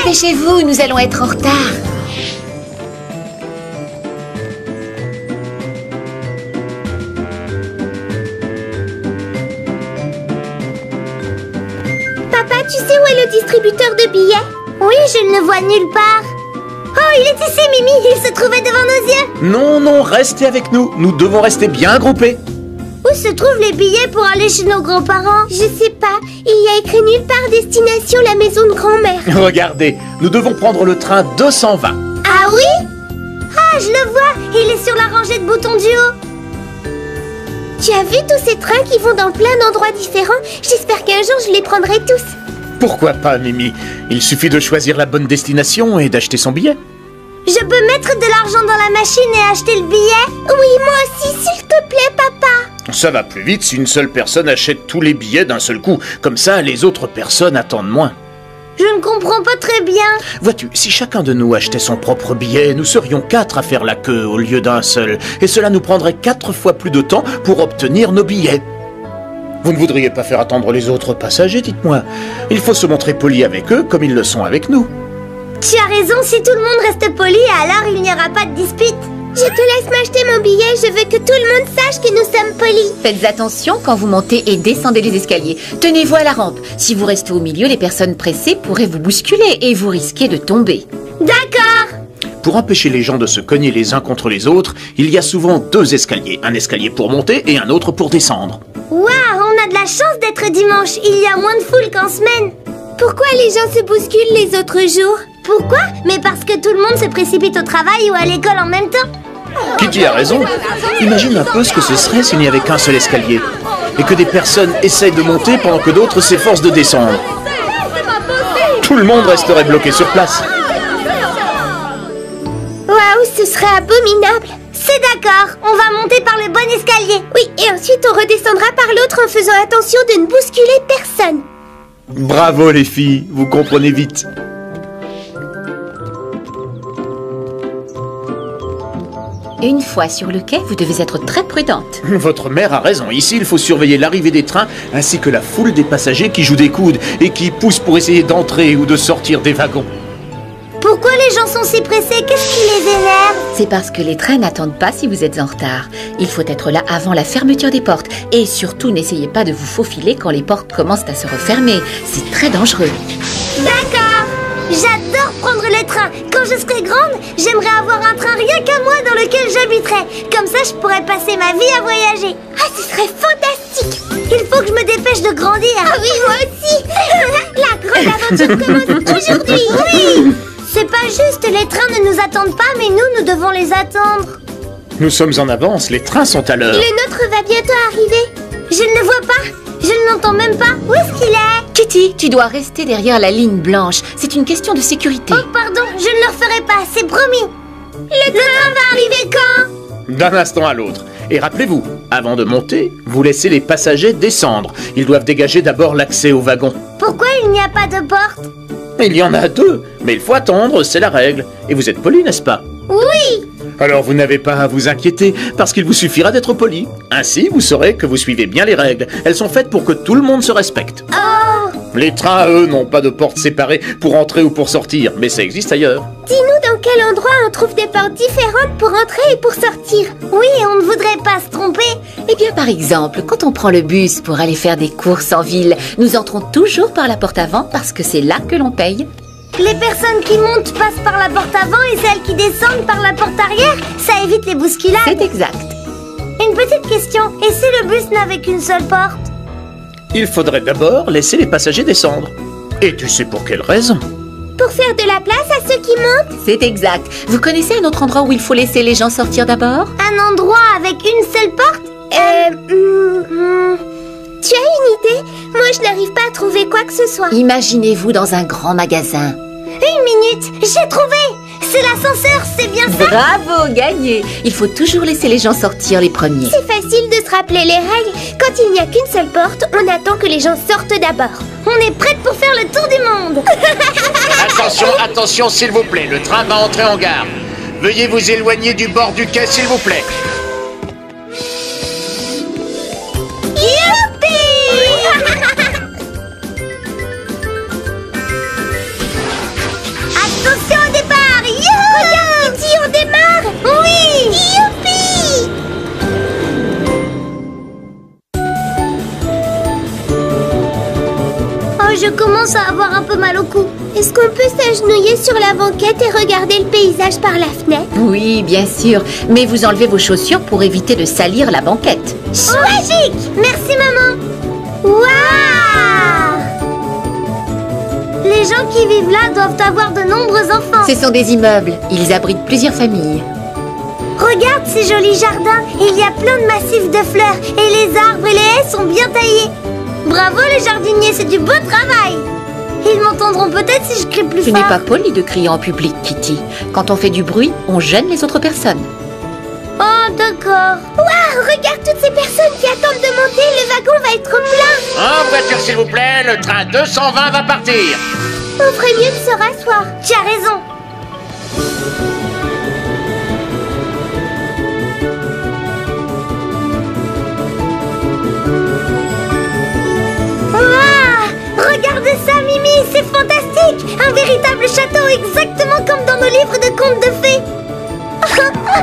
Dépêchez-vous, nous allons être en retard. Papa, tu sais où est le distributeur de billets? Oui, je ne le vois nulle part. Oh, il est ici, Mimi, il se trouvait devant nos yeux. Non, non, restez avec nous. Nous devons rester bien groupés. Où se trouvent les billets pour aller chez nos grands-parents? Je sais pas, il y a écrit nulle part destination la maison de grand-mère. Regardez, nous devons prendre le train 220. Ah oui? Ah, je le vois, il est sur la rangée de boutons du haut. Tu as vu tous ces trains qui vont dans plein d'endroits différents? J'espère qu'un jour je les prendrai tous. Pourquoi pas, Mimi? Il suffit de choisir la bonne destination et d'acheter son billet. Je peux mettre de l'argent dans la machine et acheter le billet? Oui, moi aussi, s'il te plaît, papa. Ça va plus vite si une seule personne achète tous les billets d'un seul coup. Comme ça, les autres personnes attendent moins. Je ne comprends pas très bien. Vois-tu, si chacun de nous achetait son propre billet, nous serions 4 à faire la queue au lieu d'un seul. Et cela nous prendrait 4 fois plus de temps pour obtenir nos billets. Vous ne voudriez pas faire attendre les autres passagers, dites-moi. Il faut se montrer poli avec eux comme ils le sont avec nous. Tu as raison, si tout le monde reste poli, alors il n'y aura pas de dispute. Je te laisse m'acheter mon billet, je veux que tout le monde sache que nous sommes polis. Faites attention quand vous montez et descendez les escaliers. Tenez-vous à la rampe. Si vous restez au milieu, les personnes pressées pourraient vous bousculer et vous risquez de tomber. D'accord. Pour empêcher les gens de se cogner les uns contre les autres, il y a souvent 2 escaliers. Un escalier pour monter et un autre pour descendre. Waouh, on a de la chance d'être dimanche, il y a moins de foule qu'en semaine. Pourquoi les gens se bousculent les autres jours? Pourquoi? Mais parce que tout le monde se précipite au travail ou à l'école en même temps. Kitty a raison. Imagine un peu ce que ce serait s'il n'y avait qu'un seul escalier. Et que des personnes essayent de monter pendant que d'autres s'efforcent de descendre. Tout le monde resterait bloqué sur place. Waouh, ce serait abominable. C'est d'accord, on va monter par le bon escalier. Oui, et ensuite on redescendra par l'autre en faisant attention de ne bousculer personne. Bravo les filles, vous comprenez vite. Une fois sur le quai, vous devez être très prudente. Votre mère a raison. Ici, il faut surveiller l'arrivée des trains ainsi que la foule des passagers qui jouent des coudes et qui poussent pour essayer d'entrer ou de sortir des wagons. Pourquoi les gens sont si pressés? Qu'est-ce qui les énerve? C'est parce que les trains n'attendent pas si vous êtes en retard. Il faut être là avant la fermeture des portes. Et surtout, n'essayez pas de vous faufiler quand les portes commencent à se refermer. C'est très dangereux. D'accord. J'adore prendre le train. Quand je serai grande, j'aimerais avoir un train rien qu'à moi dans lequel j'habiterais. Comme ça, je pourrais passer ma vie à voyager. Ah, ce serait fantastique. Il faut que je me dépêche de grandir. Ah oui, moi aussi. La grande aventure commence aujourd'hui. Oui. C'est pas juste, les trains ne nous attendent pas, mais nous devons les attendre. Nous sommes en avance, les trains sont à l'heure. Le nôtre va bientôt arriver. Je ne le vois pas. Je ne l'entends même pas. Où est-ce qu'il est? Kitty, tu dois rester derrière la ligne blanche. C'est une question de sécurité. Oh, pardon, je ne le referai pas, c'est promis. Le train va arriver quand? D'un instant à l'autre. Et rappelez-vous, avant de monter, vous laissez les passagers descendre. Ils doivent dégager d'abord l'accès au wagon. Pourquoi il n'y a pas de porte? Il y en a 2, mais il faut attendre, c'est la règle. Et vous êtes poli, n'est-ce pas? Oui. Alors vous n'avez pas à vous inquiéter, parce qu'il vous suffira d'être poli. Ainsi, vous saurez que vous suivez bien les règles. Elles sont faites pour que tout le monde se respecte. Oh. Les trains, eux, n'ont pas de portes séparées pour entrer ou pour sortir, mais ça existe ailleurs. Dis-nous dans quel endroit on trouve des portes différentes pour entrer et pour sortir. Oui, on ne voudrait pas se tromper. Eh bien, par exemple, quand on prend le bus pour aller faire des courses en ville, nous entrons toujours par la porte avant parce que c'est là que l'on paye. Les personnes qui montent passent par la porte avant et celles qui descendent par la porte arrière. Ça évite les bousculades. C'est exact. Une petite question, et si le bus n'avait qu'une seule porte? Il faudrait d'abord laisser les passagers descendre. Et tu sais pour quelle raison? Pour faire de la place à ceux qui montent? C'est exact. Vous connaissez un autre endroit où il faut laisser les gens sortir d'abord? Un endroit avec une seule porte? Tu as une idée? Moi, je n'arrive pas à trouver quoi que ce soit. Imaginez-vous dans un grand magasin. Une minute, j'ai trouvé! C'est l'ascenseur, c'est bien ça? Bravo, gagné! Il faut toujours laisser les gens sortir les premiers. C'est facile de se rappeler les règles. Quand il n'y a qu'une seule porte, on attend que les gens sortent d'abord. On est prête pour faire le tour du monde. Attention, attention, s'il vous plaît, le train va entrer en gare. Veuillez vous éloigner du bord du quai, s'il vous plaît. Youpi! commence à avoir un peu mal au cou. Est-ce qu'on peut s'agenouiller sur la banquette et regarder le paysage par la fenêtre? Oui, bien sûr. Mais vous enlevez vos chaussures pour éviter de salir la banquette. Magique! Merci, maman. Waouh! Les gens qui vivent là doivent avoir de nombreux enfants. Ce sont des immeubles. Ils abritent plusieurs familles. Regarde ces jolis jardins. Il y a plein de massifs de fleurs. Et les arbres et les haies sont bien taillés. Bravo les jardiniers, c'est du beau travail. Ils m'entendront peut-être si je crie plus Ce fort. n'est pas poli de crier en public, Kitty. Quand on fait du bruit, on gêne les autres personnes. Oh, d'accord. Waouh, regarde toutes ces personnes qui attendent de monter. Le wagon va être plein. En voiture, s'il vous plaît, le train 220 va partir. On ferait mieux de se rasseoir. Tu as raison. Waouh, regarde ça, Mimi, c'est fantastique. Un véritable château, exactement comme dans nos livres de contes de fées.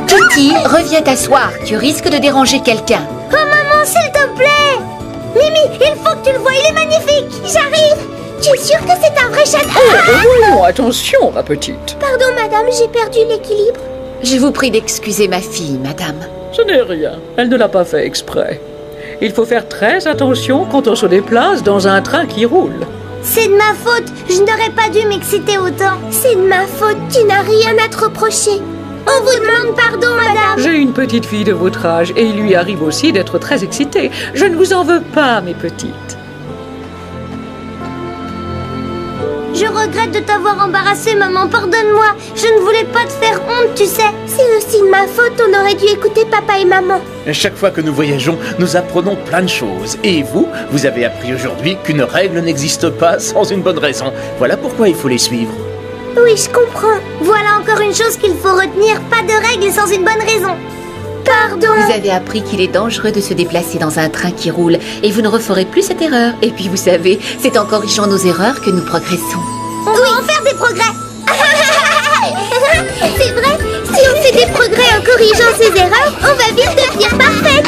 Kitty, reviens t'asseoir. Tu risques de déranger quelqu'un. Oh maman, s'il te plaît. Mimi, il faut que tu le vois, il est magnifique. J'arrive. Tu es sûre que c'est un vrai château? Oh, attention, ma petite. Pardon, madame, j'ai perdu l'équilibre. Je vous prie d'excuser ma fille, madame. Ce n'est rien. Elle ne l'a pas fait exprès. Il faut faire très attention quand on se déplace dans un train qui roule. C'est de ma faute. Je n'aurais pas dû m'exciter autant. C'est de ma faute. Tu n'as rien à te reprocher. On vous demande pardon, madame. J'ai une petite fille de votre âge et il lui arrive aussi d'être très excitée. Je ne vous en veux pas, mes petites. Je regrette de t'avoir embarrassée, maman. Pardonne-moi. Je ne voulais pas te faire honte, tu sais. C'est aussi de ma faute. On aurait dû écouter papa et maman. Chaque fois que nous voyageons, nous apprenons plein de choses. Et vous, vous avez appris aujourd'hui qu'une règle n'existe pas sans une bonne raison. Voilà pourquoi il faut les suivre. Oui, je comprends. Voilà encore une chose qu'il faut retenir. Pas de règles sans une bonne raison. Pardon. Vous avez appris qu'il est dangereux de se déplacer dans un train qui roule et vous ne referez plus cette erreur. Et puis vous savez, c'est en corrigeant nos erreurs que nous progressons. On va en faire des progrès. C'est vrai. Si on fait des progrès en corrigeant ses erreurs, on va vite devenir parfaite.